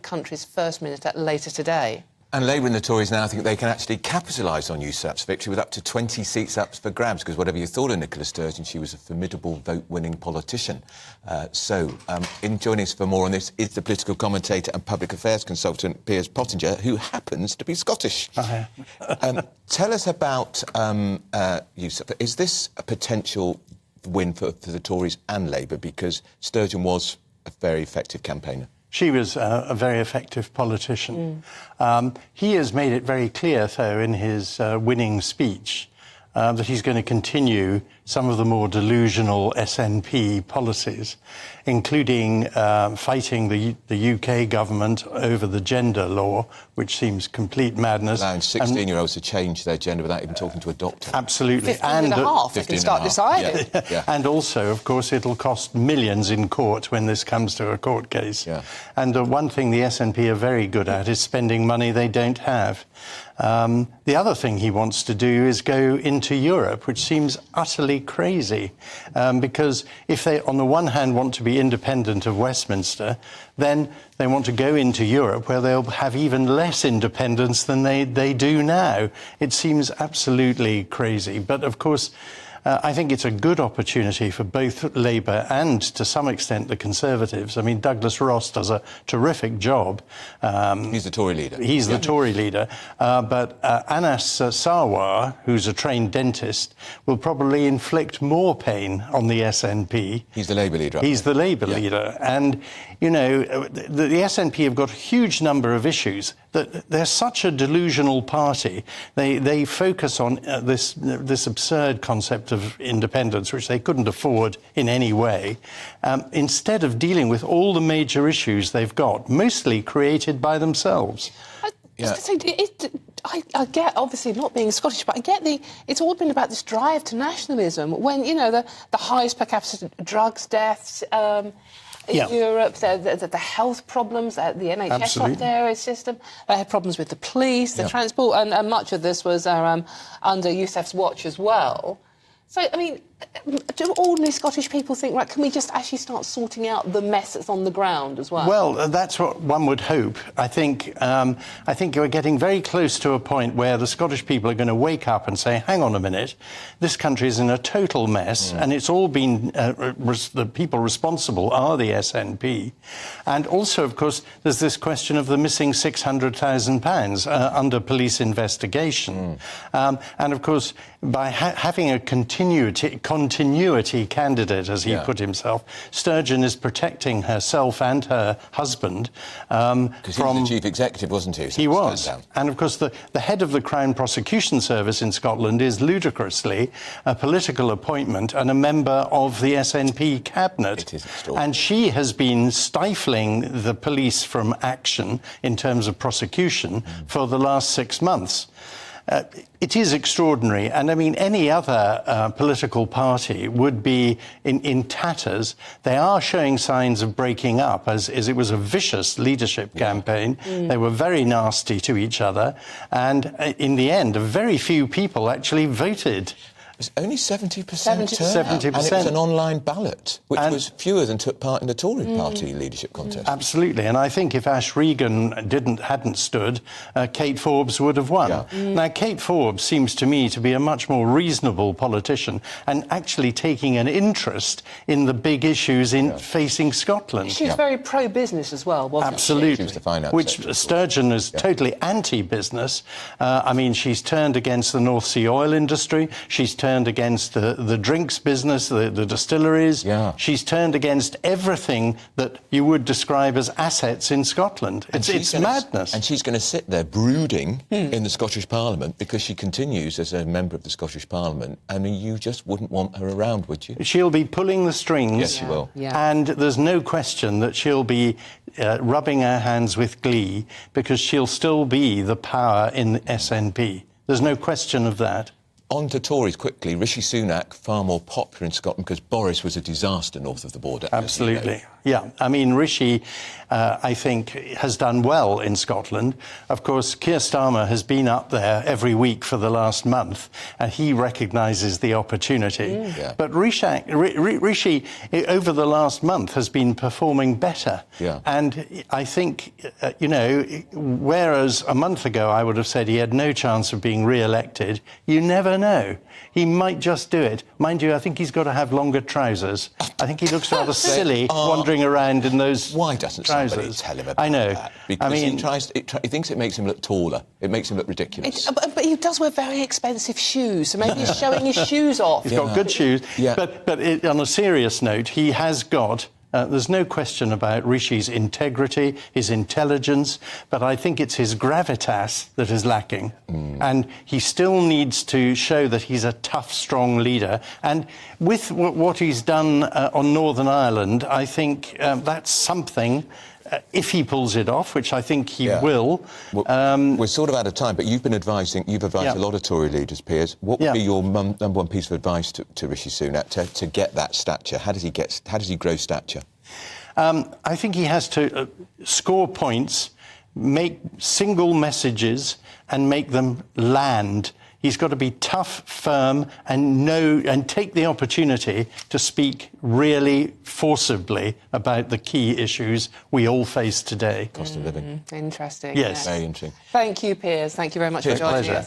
country's First Minister later today. And Labour and the Tories now think they can actually capitalise on Yousaf's victory with up to 20 seats up for grabs, because whatever you thought of Nicola Sturgeon, she was a formidable vote-winning politician. In joining us for more on this is the political commentator and public affairs consultant Piers Pottinger, who happens to be Scottish. Tell us about Yousaf. Is this a potential win for the Tories and Labour, because Sturgeon was a very effective campaigner? She was a very effective politician. He has made it very clear, though, in his winning speech, that he's going to continue some of the more delusional SNP policies, including fighting the UK government over the gender law, which seems complete madness. Allowing 16-year-olds to change their gender without even talking to a doctor. Absolutely. 15 and a half, they can start deciding. Yeah. And also, of course, it'll cost millions in court when this comes to a court case. Yeah. And one thing the SNP are very good at is spending money they don't have. The other thing he wants to do is go into Europe, which seems utterly crazy, because if they, on the one hand, want to be independent of Westminster, then they want to go into Europe where they'll have even less independence than they do now. It seems absolutely crazy. But, of course, I think it's a good opportunity for both Labour and, to some extent, the Conservatives. I mean, Douglas Ross does a terrific job. He's the Tory leader. He's the Tory leader. But Anas Sarwar, who's a trained dentist, will probably inflict more pain on the SNP. He's the Labour leader. He's the Labour leader. And, you know, the SNP have got a huge number of issues. They're such a delusional party. They focus on this absurd concept of independence, which they couldn't afford in any way, instead of dealing with all the major issues they've got, mostly created by themselves. I get, obviously, not being Scottish, but I get it's all been about this drive to nationalism, when, you know, the highest per capita drugs deaths in Europe, the health problems, the NHS up there system, they had problems with the police, the transport, and much of this was under Yousaf's watch as well. So, I mean, do ordinary Scottish people think, right, can we just actually start sorting out the mess that's on the ground as well? Well, that's what one would hope. I think we're getting very close to a point where the Scottish people are going to wake up and say, hang on a minute, this country is in a total mess, and it's all been, the people responsible are the SNP. And also, of course, there's this question of the missing £600,000 under police investigation. And, of course, by having a continuity candidate, as he put himself, Sturgeon is protecting herself and her husband from... Because he was the chief executive, wasn't he? He was. And, of course, the head of the Crown Prosecution Service in Scotland is ludicrously a political appointment and a member of the SNP cabinet. It is extraordinary. And she has been stifling the police from action in terms of prosecution for the last 6 months. It is extraordinary, and I mean, any other political party would be in tatters. They are showing signs of breaking up, as it was a vicious leadership campaign. They were very nasty to each other, and in the end, very few people actually voted. It was only 70% turnout. 70%. And it was an online ballot, which was fewer than took part in the Tory party leadership contest. Absolutely, and I think if Ash Regan hadn't stood, Kate Forbes would have won. Now, Kate Forbes seems to me to be a much more reasonable politician and actually taking an interest in the big issues facing Scotland. She's very pro-business as well, wasn't Absolutely. she? She was the finance Which sector. Sturgeon is totally anti-business. I mean, she's turned against the North Sea oil industry. She's turned against the drinks business, the distilleries. She's turned against everything that you would describe as assets in Scotland. It's madness. And she's going to sit there brooding in the Scottish Parliament because she continues as a member of the Scottish Parliament. I mean, you just wouldn't want her around, would you? She'll be pulling the strings. Yes, she will. And there's no question that she'll be rubbing her hands with glee, because she'll still be the power in the SNP. There's no question of that. On to Tories quickly. Rishi Sunak, far more popular in Scotland because Boris was a disaster north of the border. Absolutely. Yeah. I mean, Rishi, I think, has done well in Scotland. Of course, Keir Starmer has been up there every week for the last month, and he recognises the opportunity. Yeah. But Rishi, over the last month, has been performing better. Yeah. And I think, whereas a month ago I would have said he had no chance of being re-elected, you never know. He might just do it. Mind you, I think he's got to have longer trousers. I think he looks rather silly wandering around in those Why doesn't trousers. somebody tell him about I know. that? Because he thinks it makes him look taller. It makes him look ridiculous. But he does wear very expensive shoes, so maybe he's showing his shoes off. He's got good shoes. Yeah. But on a serious note, he has got... there's no question about Rishi's integrity, his intelligence, but I think it's his gravitas that is lacking. And he still needs to show that he's a tough, strong leader. And with what he's done on Northern Ireland, I think that's something... if he pulls it off, which I think he will. We're sort of out of time, but you've advised a lot of Tory leaders, Piers. What would be your number one piece of advice to Rishi Sunak to get that stature? How does he grow stature? I think he has to score points, make single messages and make them land. He's got to be tough, firm, and take the opportunity to speak really forcibly about the key issues we all face today. Cost of living. Interesting. Yes. Very interesting. Thank you, Piers. Thank you very much for joining us.